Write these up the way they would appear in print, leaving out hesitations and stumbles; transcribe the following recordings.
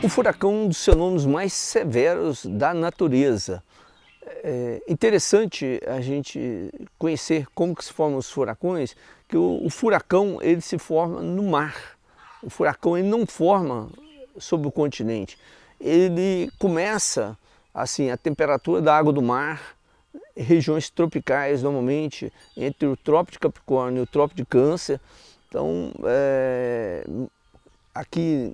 O furacão é um dos fenômenos mais severos da natureza. É interessante a gente conhecer como que se formam os furacões, que o furacão ele se forma no mar. O furacão ele não forma sobre o continente. Ele começa, assim, a temperatura da água do mar, regiões tropicais normalmente, entre o Trópico de Capricórnio e o Trópico de Câncer. Então, aqui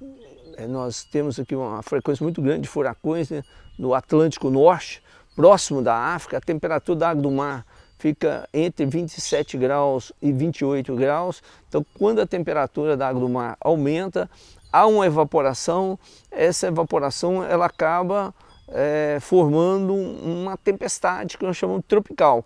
nós temos aqui uma frequência muito grande de furacões, né, no Atlântico Norte, próximo da África. A temperatura da água do mar fica entre 27 graus e 28 graus. Então, quando a temperatura da água do mar aumenta, há uma evaporação. Essa evaporação ela acaba formando uma tempestade que nós chamamos de tropical.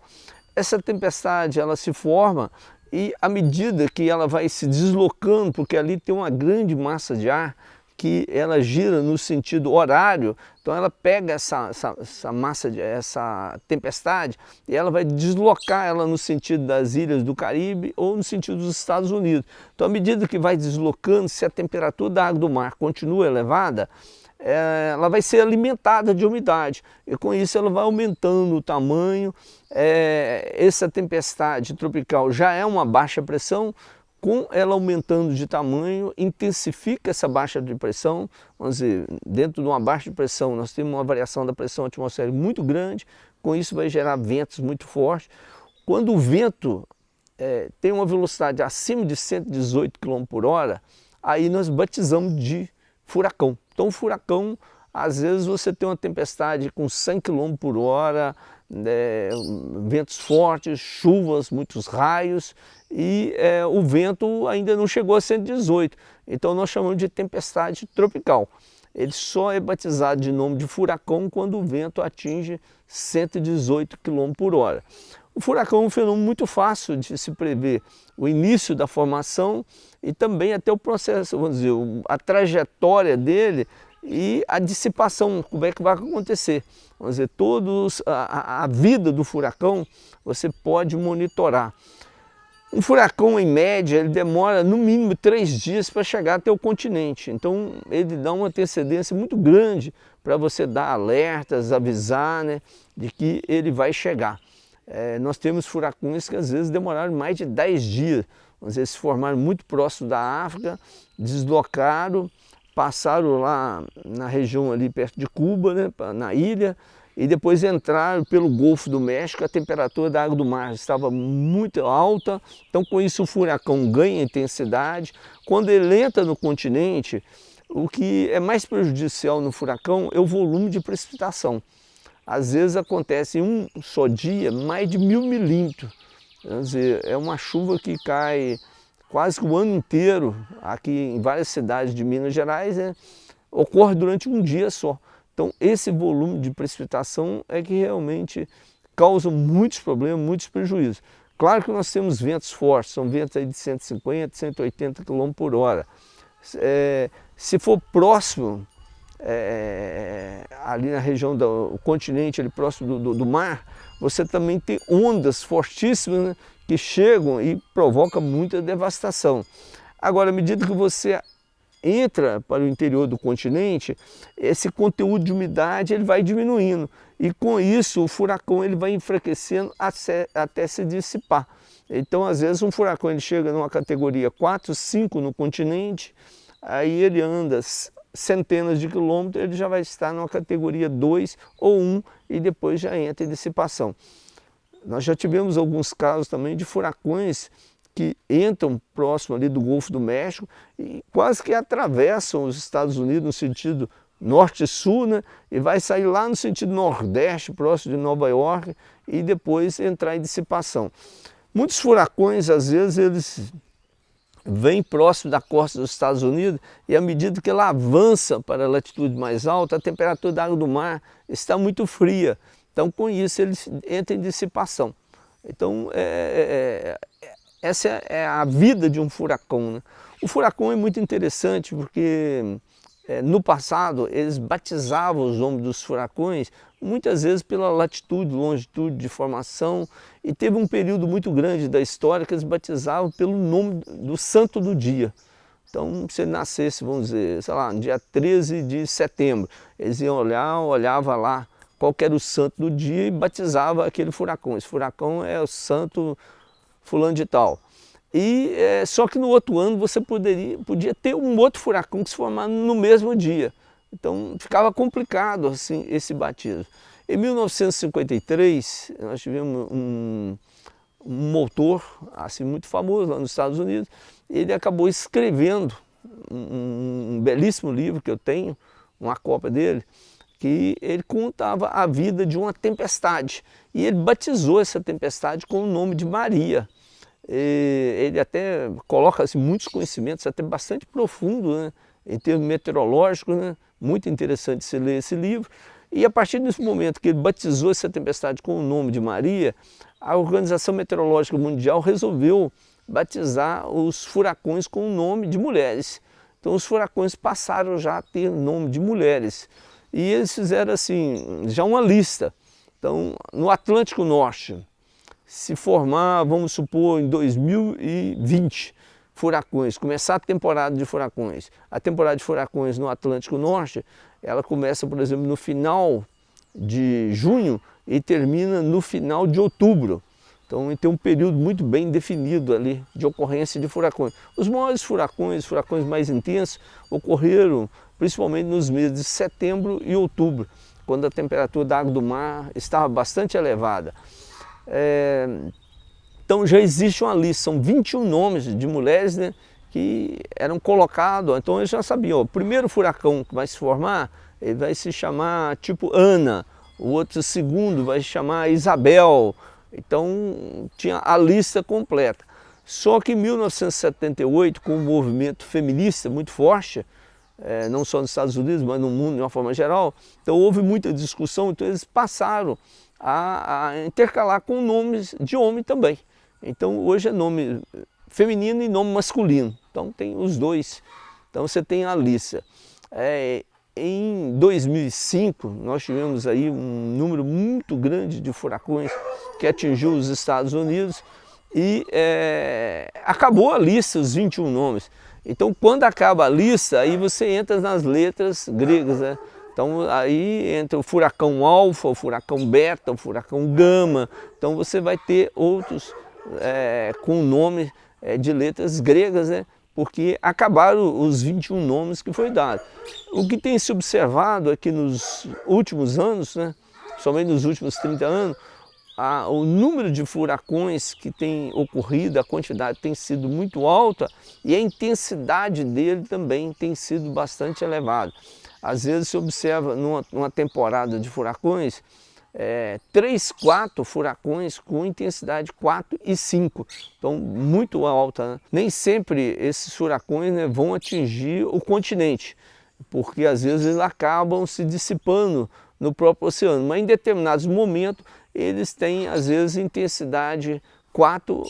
Essa tempestade ela se forma e à medida que ela vai se deslocando, porque ali tem uma grande massa de ar que ela gira no sentido horário, então ela pega essa tempestade e ela vai deslocar ela no sentido das ilhas do Caribe ou no sentido dos Estados Unidos. Então, à medida que vai deslocando, se a temperatura da água do mar continua elevada, ela vai ser alimentada de umidade e com isso ela vai aumentando o tamanho. Essa tempestade tropical já é uma baixa pressão. Com ela aumentando de tamanho, intensifica essa baixa de pressão. Vamos dizer, dentro de uma baixa de pressão nós temos uma variação da pressão atmosférica muito grande, com isso vai gerar ventos muito fortes. Quando o vento tem uma velocidade acima de 118 km por hora, aí nós batizamos de furacão. Então o furacão, às vezes você tem uma tempestade com 100 km por hora, ventos fortes, chuvas, muitos raios e o vento ainda não chegou a 118, então nós chamamos de tempestade tropical. Ele só é batizado de nome de furacão quando o vento atinge 118 km por hora. O furacão é um fenômeno muito fácil de se prever, o início da formação e também até o processo, vamos dizer, a trajetória dele e a dissipação, como é que vai acontecer. Vamos dizer, a vida do furacão você pode monitorar. Um furacão, em média, ele demora no mínimo 3 dias para chegar até o continente. Então, ele dá uma antecedência muito grande para você dar alertas, avisar, né, de que ele vai chegar. Nós temos furacões que às vezes demoraram mais de 10 dias. Às vezes se formaram muito próximo da África, deslocaram, passaram lá na região ali perto de Cuba, né, na ilha, e depois entraram pelo Golfo do México. A temperatura da água do mar estava muito alta, então com isso o furacão ganha intensidade. Quando ele entra no continente, o que é mais prejudicial no furacão é o volume de precipitação. Às vezes acontece em um só dia mais de 1000 milímetros. Quer dizer, é uma chuva que cai quase que o ano inteiro, aqui em várias cidades de Minas Gerais, ocorre durante um dia só. Então esse volume de precipitação é que realmente causa muitos problemas, muitos prejuízos. Claro que nós temos ventos fortes, são ventos aí de 150, 180 km por hora. Se for próximo, ali na região do continente, ali próximo do mar, você também tem ondas fortíssimas, né, que chegam e provocam muita devastação. Agora, à medida que você entra para o interior do continente, esse conteúdo de umidade ele vai diminuindo e com isso o furacão ele vai enfraquecendo até se dissipar. Então, às vezes um furacão ele chega numa categoria 4, 5 no continente, aí ele anda centenas de quilômetros, ele já vai estar numa categoria 2 ou 1 e depois já entra em dissipação. Nós já tivemos alguns casos também de furacões que entram próximo ali do Golfo do México e quase que atravessam os Estados Unidos no sentido norte e sul, né, e vai sair lá no sentido nordeste, próximo de Nova York, e depois entrar em dissipação. Muitos furacões, às vezes, eles vêm próximo da costa dos Estados Unidos e à medida que ela avança para a latitude mais alta, a temperatura da água do mar está muito fria. Então, com isso, eles entram em dissipação. Então, essa é a vida de um furacão, né? O furacão é muito interessante porque no passado eles batizavam os nomes dos furacões muitas vezes pela latitude, longitude de formação, e teve um período muito grande da história que eles batizavam pelo nome do santo do dia. Então, se ele nascesse, vamos dizer, sei lá, no dia 13 de setembro, eles iam olhar, olhava lá qual que era o santo do dia e batizava aquele furacão. Esse furacão é o santo fulano de tal. E só que no outro ano você podia ter um outro furacão que se formar no mesmo dia. Então ficava complicado assim esse batismo. Em 1953 nós tivemos um autor assim muito famoso lá nos Estados Unidos. Ele acabou escrevendo um belíssimo livro que eu tenho, uma cópia dele, que ele contava a vida de uma tempestade. E ele batizou essa tempestade com o nome de Maria. Ele até coloca assim, muitos conhecimentos, até bastante profundos, né, em termos meteorológicos, né, muito interessante você ler esse livro. E a partir desse momento que ele batizou essa tempestade com o nome de Maria, a Organização Meteorológica Mundial resolveu batizar os furacões com o nome de mulheres. Então os furacões passaram já a ter nome de mulheres. E eles fizeram assim, já uma lista. Então, no Atlântico Norte, se formar, vamos supor, em 2020, furacões, começar a temporada de furacões. A temporada de furacões no Atlântico Norte, ela começa, por exemplo, no final de junho e termina no final de outubro. Então tem um período muito bem definido ali de ocorrência de furacões. Os maiores furacões, os furacões mais intensos, ocorreram principalmente nos meses de setembro e outubro, quando a temperatura da água do mar estava bastante elevada. Então já existe uma lista, são 21 nomes de mulheres, né, que eram colocados, então eles já sabiam, ó, o primeiro furacão que vai se formar, ele vai se chamar tipo Ana, o outro segundo vai se chamar Isabel. Então tinha a lista completa. Só que em 1978, com um movimento feminista muito forte, não só nos Estados Unidos, mas no mundo de uma forma geral, então houve muita discussão, então eles passaram a intercalar com nomes de homem também. Então hoje é nome feminino e nome masculino, então tem os dois, então você tem a lista. Em 2005 nós tivemos aí um número muito grande de furacões que atingiu os Estados Unidos e acabou a lista, os 21 nomes. Então quando acaba a lista, aí você entra nas letras gregas, né? Então aí entra o furacão alfa, o furacão beta, o furacão gama, então você vai ter outros com nome de letras gregas, né? Porque acabaram os 21 nomes que foi dado. O que tem se observado é que nos últimos anos, né, somente nos últimos 30 anos, o número de furacões que tem ocorrido, a quantidade tem sido muito alta e a intensidade dele também tem sido bastante elevada. Às vezes se observa numa temporada de furacões, 3, 4 furacões com intensidade 4 e 5, então muito alta, né? Nem sempre esses furacões, né, vão atingir o continente, porque às vezes eles acabam se dissipando no próprio oceano, mas em determinados momentos eles têm às vezes intensidade 4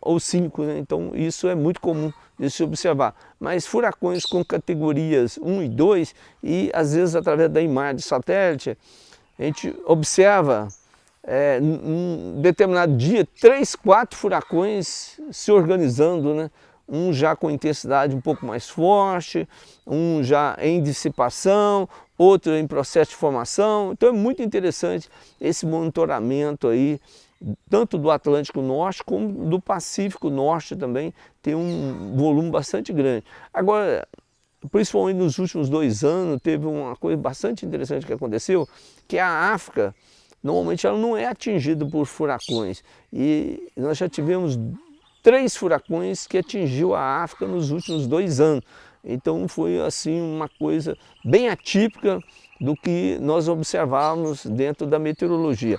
ou 5, né? Então isso é muito comum de se observar. Mas furacões com categorias 1 e 2, e às vezes através da imagem de satélite, a gente observa num determinado dia 3, 4 furacões se organizando, né? Um já com intensidade um pouco mais forte, um já em dissipação, outro em processo de formação. Então é muito interessante esse monitoramento aí, tanto do Atlântico Norte como do Pacífico Norte também, tem um volume bastante grande. Agora, principalmente nos últimos 2 anos, teve uma coisa bastante interessante que aconteceu, que a África, normalmente ela não é atingida por furacões, e nós já tivemos 3 furacões que atingiu a África nos últimos 2 anos. Então foi assim uma coisa bem atípica do que nós observávamos dentro da meteorologia.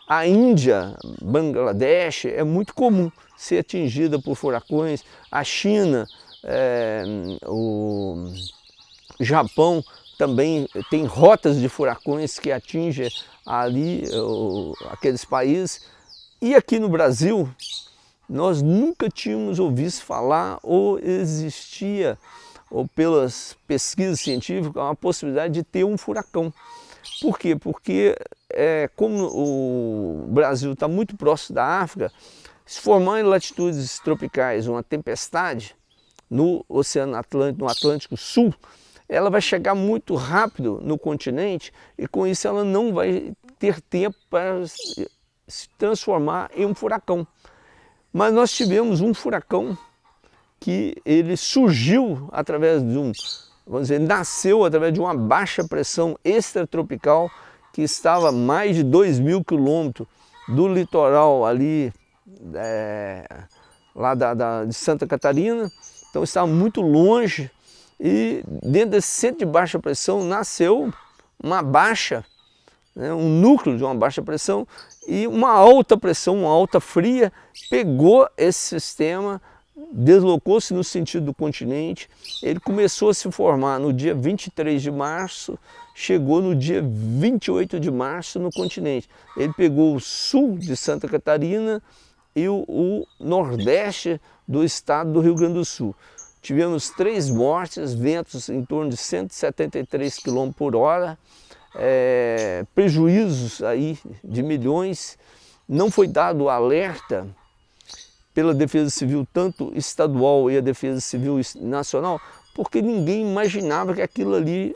A Índia, Bangladesh, é muito comum ser atingida por furacões. A China, o Japão também tem rotas de furacões que atingem ali aqueles países. E aqui no Brasil, nós nunca tínhamos ouvido falar ou existia, ou pelas pesquisas científicas, uma possibilidade de ter um furacão. Por quê? Porque como o Brasil está muito próximo da África, se formar em latitudes tropicais uma tempestade, no Oceano Atlântico, no Atlântico Sul, ela vai chegar muito rápido no continente e com isso ela não vai ter tempo para se transformar em um furacão. Mas nós tivemos um furacão que ele surgiu através de vamos dizer, nasceu através de uma baixa pressão extratropical que estava a mais de 2.000 quilômetros do litoral ali, lá de Santa Catarina, então estava muito longe e dentro desse centro de baixa pressão nasceu uma baixa, né, um núcleo de uma baixa pressão e uma alta pressão, uma alta fria, pegou esse sistema, deslocou-se no sentido do continente, ele começou a se formar no dia 23 de março, chegou no dia 28 de março no continente. Ele pegou o sul de Santa Catarina e o nordeste do estado do Rio Grande do Sul. Tivemos 3 mortes, ventos em torno de 173 km por hora, prejuízos aí de milhões. Não foi dado alerta pela Defesa Civil, tanto estadual e a Defesa Civil Nacional, porque ninguém imaginava que aquilo ali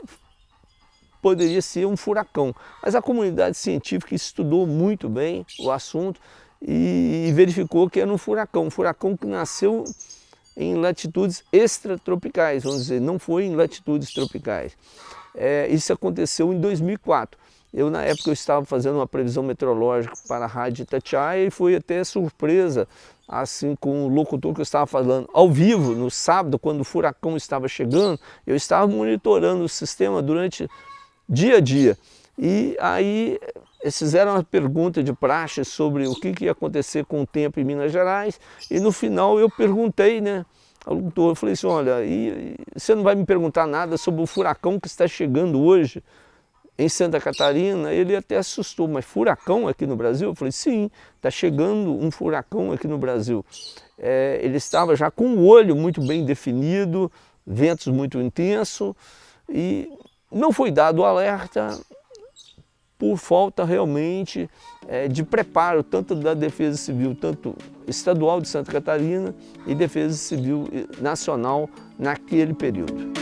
poderia ser um furacão. Mas a comunidade científica estudou muito bem o assunto e verificou que era um furacão que nasceu em latitudes extratropicais, vamos dizer, não foi em latitudes tropicais. Isso aconteceu em 2004. Na época eu estava fazendo uma previsão meteorológica para a Rádio Itatiaia e foi até surpresa, assim, com o locutor que eu estava falando ao vivo, no sábado, quando o furacão estava chegando, eu estava monitorando o sistema durante dia a dia. E aí eles fizeram uma pergunta de praxe sobre o que ia acontecer com o tempo em Minas Gerais e no final eu perguntei, né, ao locutor, eu falei assim, olha, e você não vai me perguntar nada sobre o furacão que está chegando hoje em Santa Catarina? Ele até assustou, mas furacão aqui no Brasil? Eu falei, sim, está chegando um furacão aqui no Brasil. Ele estava já com o olho muito bem definido, ventos muito intensos, e não foi dado alerta por falta realmente de preparo, tanto da Defesa Civil, tanto estadual de Santa Catarina e Defesa Civil Nacional naquele período.